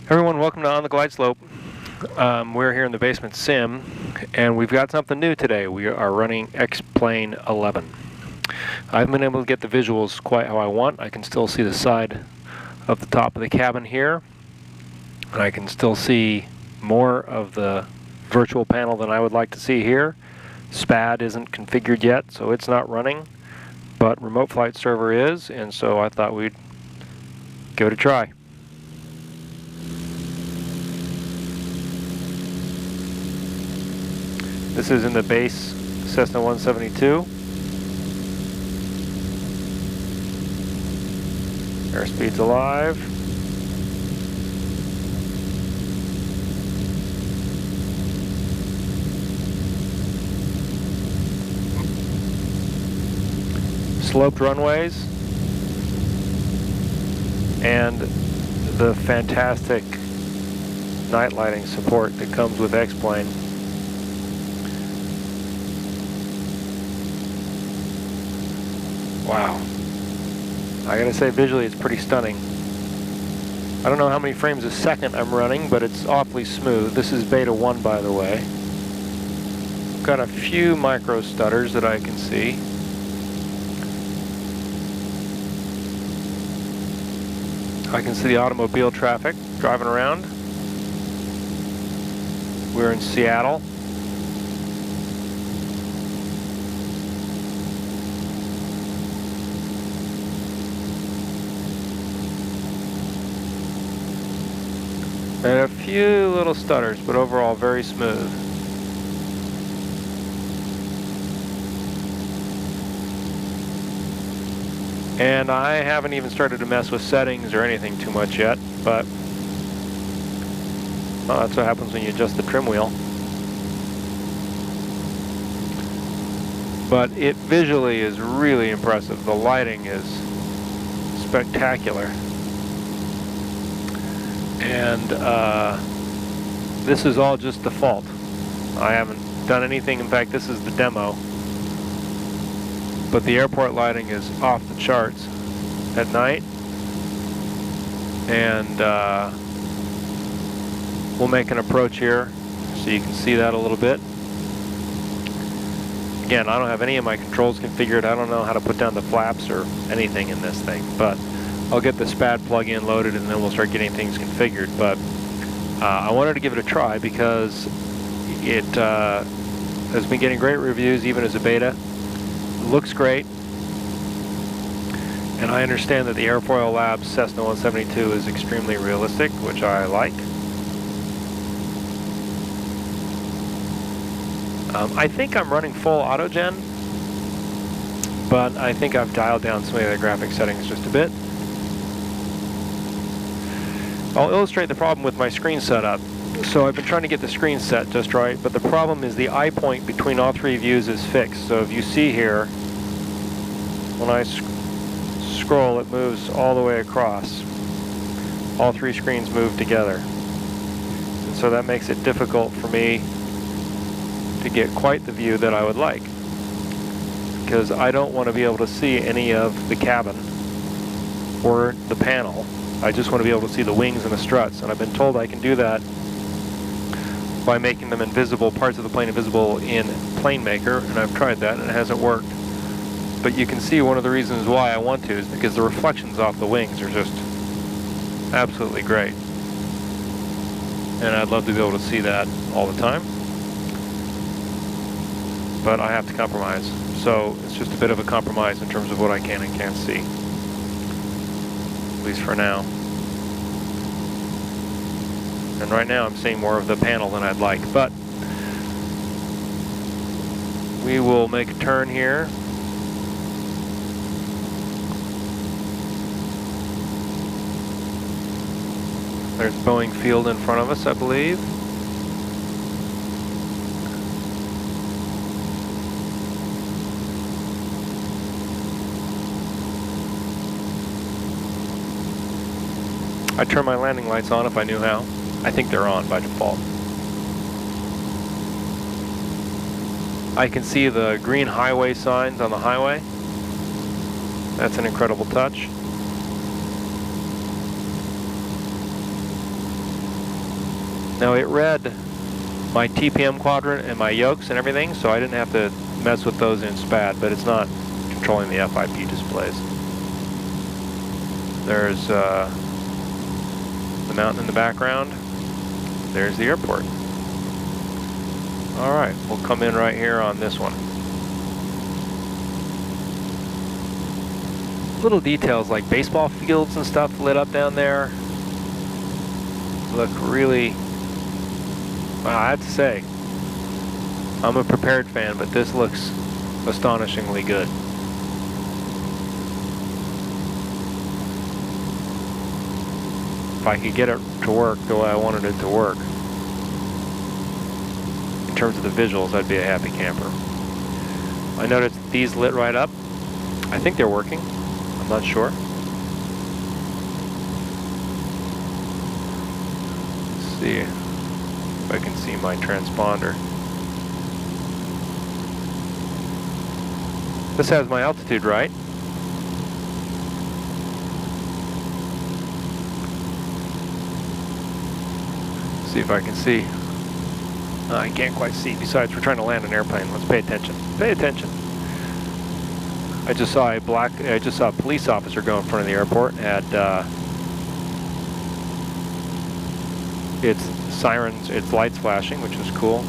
Everyone, welcome to On the Glide Slope. We're here in the basement sim, and we've got something new today. We are running X-Plane 11. I haven't been able to get the visuals quite how I want. I can still see the side of the top of the cabin here, and I can still see more of the virtual panel than I would like to see here. SPAD isn't configured yet, so it's not running, but Remote Flight Server is, and so I thought we'd give it a try. This is in the base Cessna 172. Airspeed's alive. Sloped runways. And the fantastic night lighting support that comes with X-Plane. Wow. I gotta say, visually it's pretty stunning. I don't know how many frames a second I'm running, but it's awfully smooth. This is beta 1, by the way. Got a few micro stutters that I can see. I can see the automobile traffic driving around. We're in Seattle. And a few little stutters, but overall very smooth. And I haven't even started to mess with settings or anything too much yet, but that's what happens when you adjust the trim wheel. But it visually is really impressive. The lighting is spectacular. And this is all just default. I haven't done anything. In fact, this is the demo. But the airport lighting is off the charts at night. And we'll make an approach here so you can see that a little bit. Again, I don't have any of my controls configured. I don't know how to put down the flaps or anything in this thing, but I'll get the SPAD plug-in loaded and then we'll start getting things configured. But I wanted to give it a try because it has been getting great reviews even as a beta. It looks great. And I understand that the Airfoil Labs Cessna 172 is extremely realistic, which I like. I think I'm running full autogen, but I think I've dialed down some of the graphic settings just a bit. I'll illustrate the problem with my screen setup. So I've been trying to get the screen set just right, but the problem is the eye point between all three views is fixed. So if you see here, when I scroll, it moves all the way across. All three screens move together. And so that makes it difficult for me to get quite the view that I would like, because I don't want to be able to see any of the cabin or the panel. I just want to be able to see the wings and the struts, and I've been told I can do that by making them invisible, parts of the plane invisible in Plane Maker, and I've tried that and it hasn't worked. But you can see one of the reasons why I want to is because the reflections off the wings are just absolutely great. And I'd love to be able to see that all the time. But I have to compromise. So it's just a bit of a compromise in terms of what I can and can't see. At least for now. And right now I'm seeing more of the panel than I'd like, but we will make a turn here. There's Boeing Field in front of us, I believe. I'd turn my landing lights on if I knew how. I think they're on by default. I can see the green highway signs on the highway. That's an incredible touch. Now it read my TPM quadrant and my yokes and everything, so I didn't have to mess with those in SPAD, but it's not controlling the FIP displays. There's the mountain in the background. There's the airport. All right, we'll come in right here on this one. Little details like baseball fields and stuff lit up down there. Look really, wow, I have to say, I'm a Prepared fan, but this looks astonishingly good. If I could get it to work the way I wanted it to work, in terms of the visuals, I'd be a happy camper. I noticed these lit right up. I think they're working. I'm not sure. Let's see if I can see my transponder. This has my altitude right. See if I can see. I can't quite see. Besides, we're trying to land an airplane. Let's pay attention. Pay attention. I just saw a police officer go in front of the airport. Had its sirens, its lights flashing, which was cool.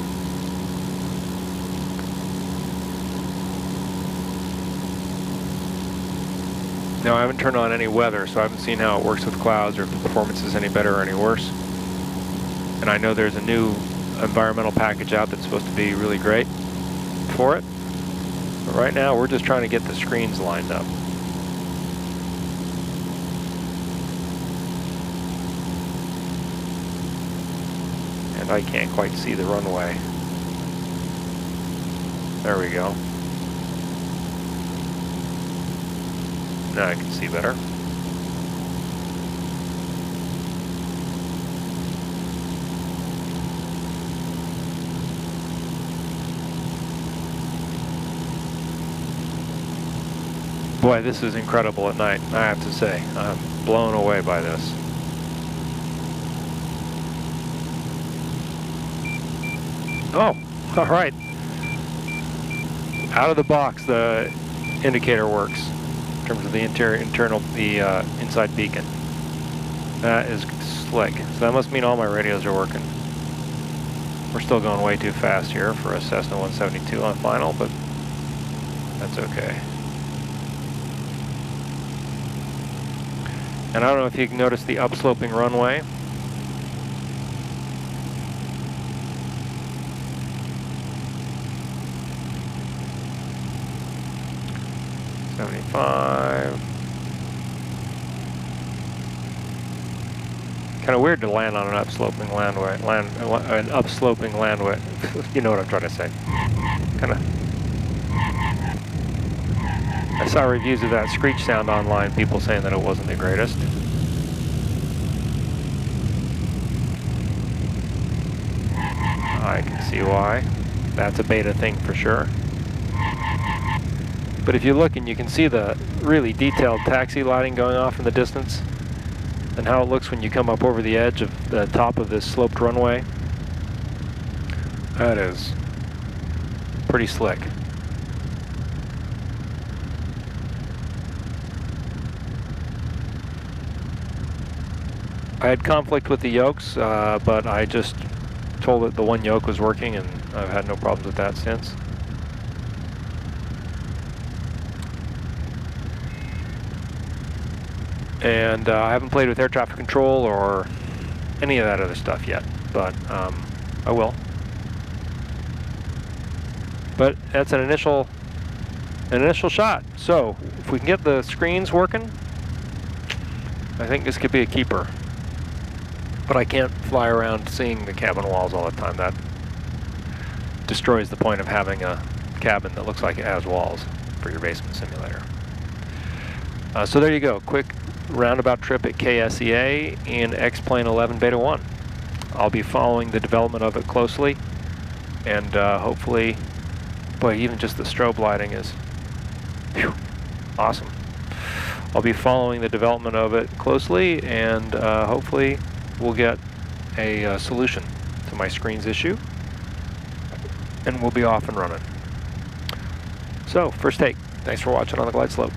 Now I haven't turned on any weather, so I haven't seen how it works with clouds or if the performance is any better or any worse. And I know there's a new environmental package out that's supposed to be really great for it. But right now we're just trying to get the screens lined up. And I can't quite see the runway. There we go. Now I can see better. Boy, this is incredible at night, I have to say. I'm blown away by this. Oh, all right. Out of the box, the indicator works in terms of the inside beacon. That is slick. So that must mean all my radios are working. We're still going way too fast here for a Cessna 172 on final, but that's okay. And I don't know if you can notice the upsloping runway. Kind of weird to land on an upsloping landway. You know what I'm trying to say. Kind of. I saw reviews of that screech sound online, people saying that it wasn't the greatest. I can see why. That's a beta thing for sure. But if you look and you can see the really detailed taxi lighting going off in the distance and how it looks when you come up over the edge of the top of this sloped runway. That is pretty slick. I had conflict with the yokes, but I just told it the one yoke was working, and I've had no problems with that since. And I haven't played with air traffic control or any of that other stuff yet, but I will. But that's an initial shot. So if we can get the screens working, I think this could be a keeper. But I can't fly around seeing the cabin walls all the time. That destroys the point of having a cabin that looks like it has walls for your basement simulator. So there you go, quick roundabout trip at KSEA in X-Plane 11 Beta 1. I'll be following the development of it closely, and hopefully, boy, even just the strobe lighting is awesome. I'll be following the development of it closely, and hopefully we'll get a solution to my screens issue, and we'll be off and running. So, first take. Thanks for watching on the glide slope.